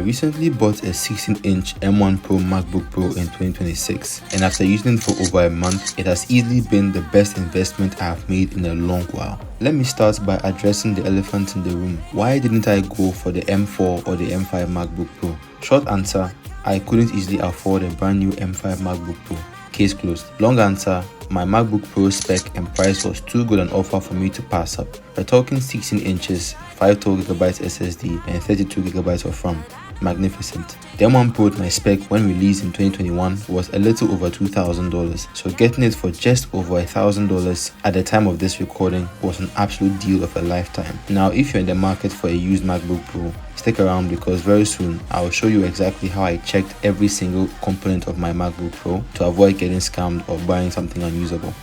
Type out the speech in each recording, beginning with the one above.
recently bought a 16-inch M1 Pro MacBook Pro in 2026, and after using it for over a month, it has easily been the best investment I have made in a long while. Let me start by addressing the elephant in the room. Why didn't I go for the M4 or the M5 MacBook Pro? Short answer, I couldn't easily afford a brand new M5 MacBook Pro. Case closed. Long answer, my MacBook Pro spec and price was too good an offer for me to pass up. We're talking 16 inches, 512GB SSD and 32GB of RAM. Magnificent. The M1 Pro with my spec when released in 2021 was a little over $2,000, so getting it for just over $1,000 at the time of this recording was an absolute deal of a lifetime. Now if you're in the market for a used MacBook Pro, stick around because very soon I will show you exactly how I checked every single component of my MacBook Pro to avoid getting scammed or buying something unusable.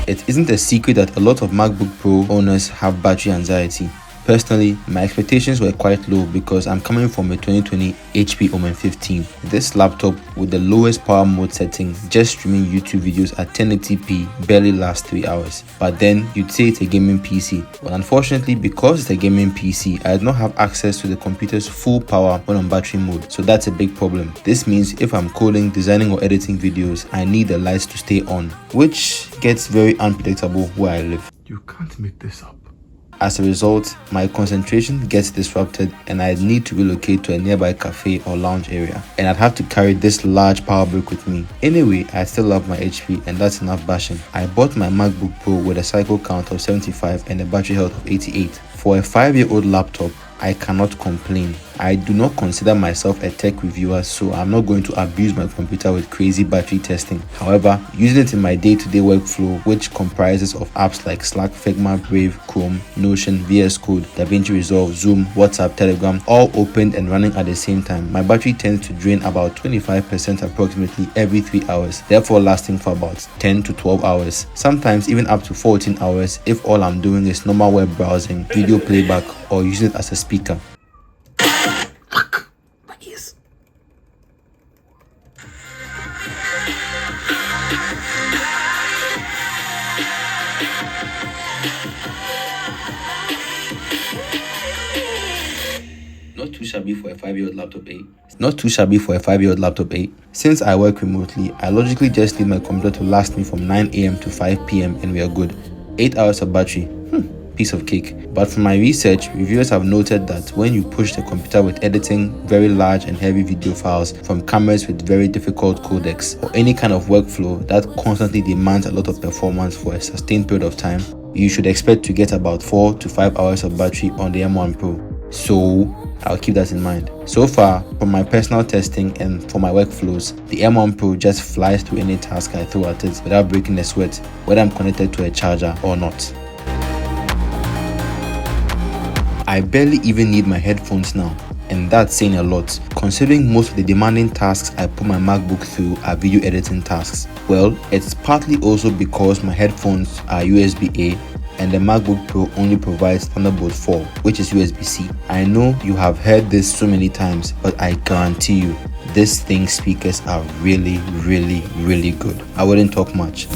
It isn't a secret that a lot of MacBook Pro owners have battery anxiety. Personally, my expectations were quite low because I'm coming from a 2020 HP Omen 15. This laptop with the lowest power mode setting, just streaming YouTube videos at 1080p barely lasts 3 hours. But then you'd say it's a gaming PC. Well, unfortunately, because it's a gaming PC, I did not have access to the computer's full power when on battery mode, so that's a big problem. This means if I'm coding, designing or editing videos, I need the lights to stay on, which gets very unpredictable where I live. You can't make this up. As a result, my concentration gets disrupted and I need to relocate to a nearby cafe or lounge area, and I'd have to carry this large power brick with me. Anyway, I still love my HP and that's enough bashing. I bought my MacBook Pro with a cycle count of 75 and a battery health of 88. For a 5-year-old laptop, I cannot complain. I do not consider myself a tech reviewer, so I'm not going to abuse my computer with crazy battery testing. However, using it in my day-to-day workflow, which comprises of apps like Slack, Figma, Brave, Chrome, Notion, VS Code, DaVinci Resolve, Zoom, WhatsApp, Telegram, all opened and running at the same time, my battery tends to drain about 25% approximately every 3 hours, therefore lasting for about 10 to 12 hours, sometimes even up to 14 hours if all I'm doing is normal web browsing, video playback, or using it as a speaker. Not too shabby for a 5-year-old laptop, eh? Not too shabby for a 5-year-old laptop, eh? Since I work remotely, I logically just leave my computer to last me from 9 AM to 5 PM and we are good. 8 hours of battery, piece of cake. But from my research, reviewers have noted that when you push the computer with editing very large and heavy video files from cameras with very difficult codecs or any kind of workflow that constantly demands a lot of performance for a sustained period of time, you should expect to get about 4 to 5 hours of battery on the M1 Pro. So I'll keep that in mind. So far, for my personal testing and for my workflows, the M1 Pro just flies through any task I throw at it without breaking a sweat, whether I'm connected to a charger or not. I barely even need my headphones now, and that's saying a lot, considering most of the demanding tasks I put my MacBook through are video editing tasks. Well, it's partly also because my headphones are USB-A and the MacBook Pro only provides Thunderbolt 4, which is USB-C. I know you have heard this so many times, but I guarantee you, this thing's speakers are really good. I wouldn't talk much.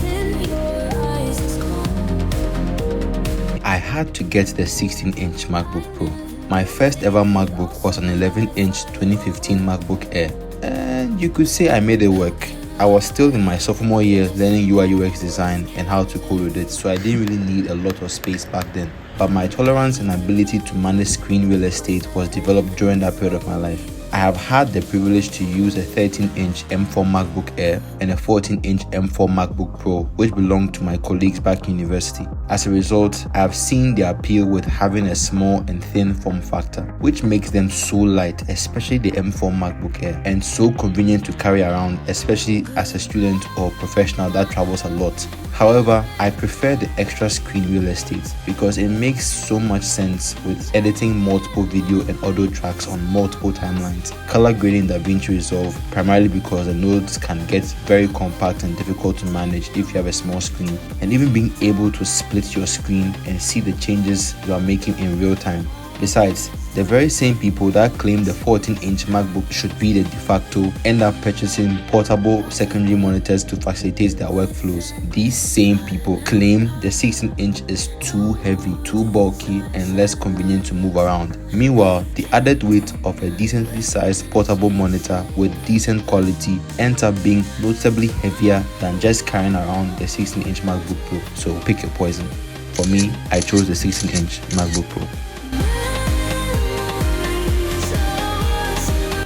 I had to get the 16-inch MacBook Pro. My first ever MacBook was an 11-inch 2015 MacBook Air, and you could say I made it work. I was still in my sophomore year learning UI UX design and how to code with it, so I didn't really need a lot of space back then. But my tolerance and ability to manage screen real estate was developed during that period of my life. I have had the privilege to use a 13-inch M4 MacBook Air and a 14-inch M4 MacBook Pro, which belonged to my colleagues back in university. As a result, I have seen the appeal with having a small and thin form factor, which makes them so light, especially the M4 MacBook Air, and so convenient to carry around, especially as a student or professional that travels a lot. However, I prefer the extra screen real estate because it makes so much sense with editing multiple video and audio tracks on multiple timelines. Color grading DaVinci Resolve, primarily because the nodes can get very compact and difficult to manage if you have a small screen, and even being able to split your screen and see the changes you are making in real time. Besides, The very same people that claim the 14-inch MacBook should be the de facto end up purchasing portable secondary monitors to facilitate their workflows. These same people claim the 16-inch is too heavy, too bulky, and less convenient to move around. Meanwhile, the added weight of a decently sized portable monitor with decent quality ends up being noticeably heavier than just carrying around the 16-inch MacBook Pro. So pick your poison. For me, I chose the 16-inch MacBook Pro.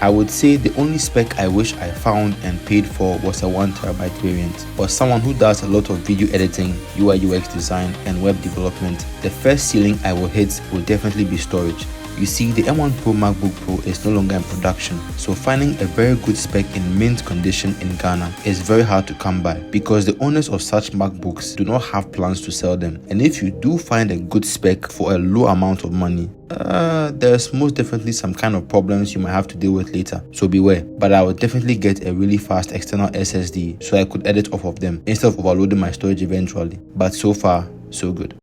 I would say the only spec I wish I found and paid for was a 1TB variant. For someone who does a lot of video editing, UI UX design, and web development, the first ceiling I will hit will definitely be storage. You see, the M1 Pro MacBook Pro is no longer in production, so finding a very good spec in mint condition in Ghana is very hard to come by because the owners of such MacBooks do not have plans to sell them. And if you do find a good spec for a low amount of money, there's most definitely some kind of problems you might have to deal with later, so beware. But I would definitely get a really fast external SSD so I could edit off of them instead of overloading my storage eventually. But so far, so good.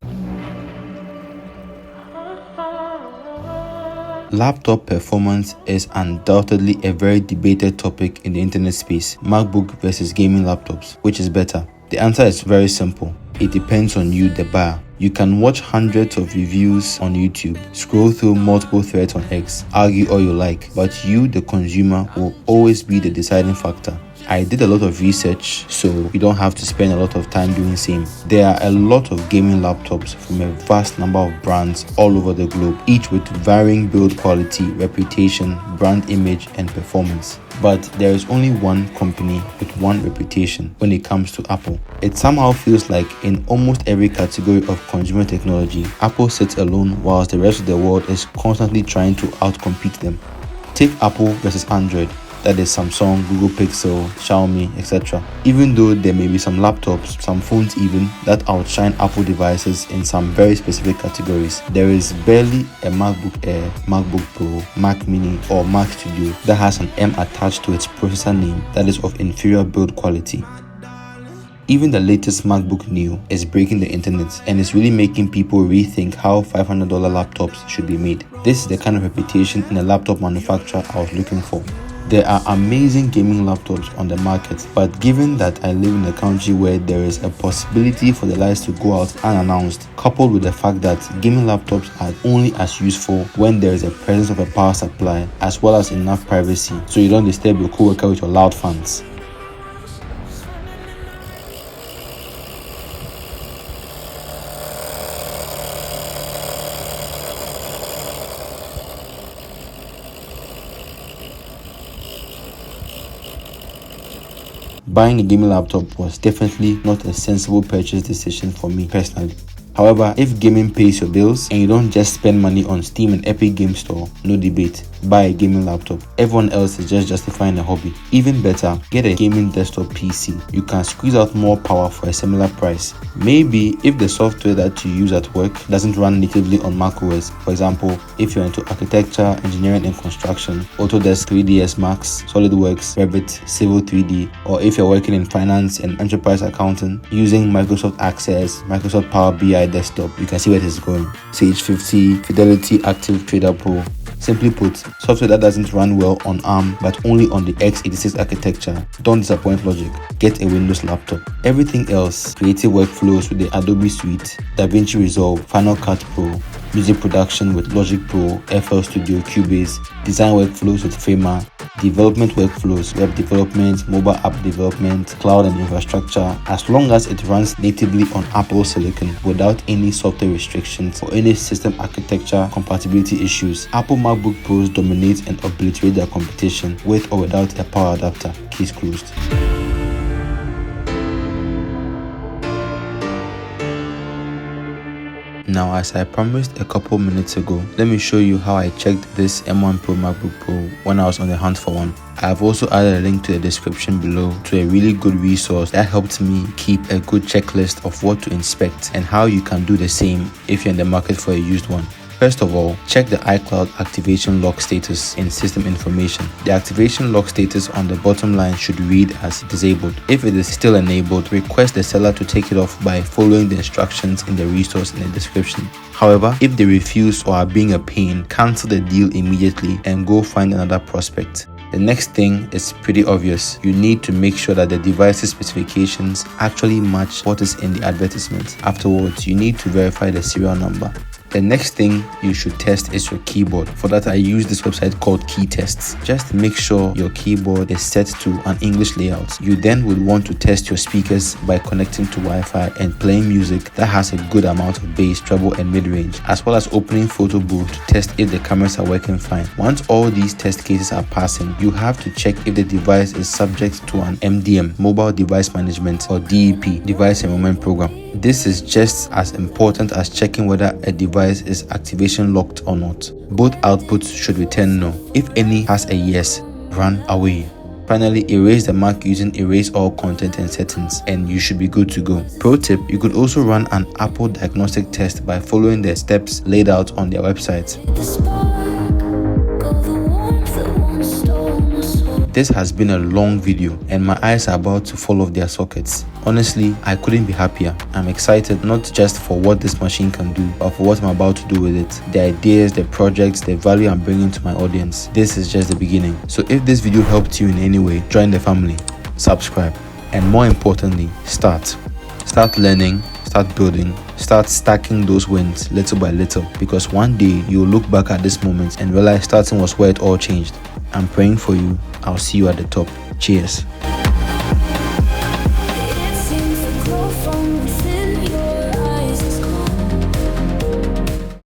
Laptop performance is undoubtedly a very debated topic in the internet space. MacBook versus gaming laptops, which is better? The answer is very simple. It depends on you, the buyer. You can watch hundreds of reviews on YouTube, scroll through multiple threads on X, argue all you like, but you, the consumer, will always be the deciding factor. I did a lot of research, so you don't have to spend a lot of time doing the same. There are a lot of gaming laptops from a vast number of brands all over the globe, each with varying build quality, reputation, brand image, and performance. But there is only one company with one reputation when it comes to Apple. It somehow feels like in almost every category of consumer technology, Apple sits alone whilst the rest of the world is constantly trying to outcompete them. Take Apple versus Android. That is Samsung, Google Pixel, Xiaomi, etc. Even though there may be some laptops, some phones even, that outshine Apple devices in some very specific categories, there is barely a MacBook Air, MacBook Pro, Mac Mini, or Mac Studio that has an M attached to its processor name that is of inferior build quality. Even the latest MacBook Neo is breaking the internet and is really making people rethink how $500 laptops should be made. This is the kind of reputation in a laptop manufacturer I was looking for. There are amazing gaming laptops on the market, but given that I live in a country where there is a possibility for the lights to go out unannounced, coupled with the fact that gaming laptops are only as useful when there is a presence of a power supply as well as enough privacy so you don't disturb your coworker with your loud fans. Buying a gaming laptop was definitely not a sensible purchase decision for me personally. However, if gaming pays your bills and you don't just spend money on Steam and Epic Game Store, no debate, buy a gaming laptop. Everyone else is just justifying a hobby. Even better, get a gaming desktop PC. You can squeeze out more power for a similar price. Maybe if the software that you use at work doesn't run natively on macOS, for example, if you're into architecture, engineering and construction, Autodesk 3ds Max, SolidWorks, Revit, Civil 3D, or if you're working in finance and enterprise accounting using Microsoft Access, Microsoft Power BI desktop, you can see where it is going. Sage 50, Fidelity Active Trader Pro. Simply put, software that doesn't run well on ARM but only on the x86 architecture. Don't disappoint logic. Get a Windows laptop. Everything else, creative workflows with the Adobe Suite, DaVinci Resolve, Final Cut Pro, music production with Logic Pro, FL Studio, Cubase, design workflows with Framer, development workflows, web development, mobile app development, cloud and infrastructure, as long as it runs natively on Apple Silicon without any software restrictions or any system architecture compatibility issues. Apple MacBook Pros dominate and obliterate their competition with or without a power adapter. Case closed. Now, as I promised a couple minutes ago, let me show you how I checked this M1 Pro MacBook Pro when I was on the hunt for one. I have also added a link to the description below to a really good resource that helped me keep a good checklist of what to inspect and how you can do the same if you're in the market for a used one. First of all, check the iCloud activation lock status in system information. The activation lock status on the bottom line should read as disabled. If it is still enabled, request the seller to take it off by following the instructions in the resource in the description. However, if they refuse or are being a pain, cancel the deal immediately and go find another prospect. The next thing is pretty obvious. You need to make sure that the device's specifications actually match what is in the advertisement. Afterwards, you need to verify the serial number. The next thing you should test is your keyboard. For that, I use this website called Key Tests. Just make sure your keyboard is set to an English layout. You then would want to test your speakers by connecting to Wi-Fi and playing music that has a good amount of bass, treble and mid-range, as well as opening Photo Booth to test if the cameras are working fine. Once all these test cases are passing, you have to check if the device is subject to an MDM, Mobile Device Management, or DEP, Device Enrollment Program. This is just as important as checking whether a device is activation locked or not. Both outputs should return no. If any has a yes, run away. Finally, erase the Mac using erase all content and settings and you should be good to go. Pro tip, you could also run an Apple diagnostic test by following the steps laid out on their website. This has been a long video and my eyes are about to fall off their sockets. Honestly, I couldn't be happier. I'm excited not just for what this machine can do, but for what I'm about to do with it. The ideas, the projects, the value I'm bringing to my audience. This is just the beginning. So if this video helped you in any way, join the family, subscribe, and more importantly, start learning, start building, start stacking those wins little by little, because one day you'll look back at this moment and realize starting was where it all changed. I'm praying for you. I'll see you at the top. Cheers.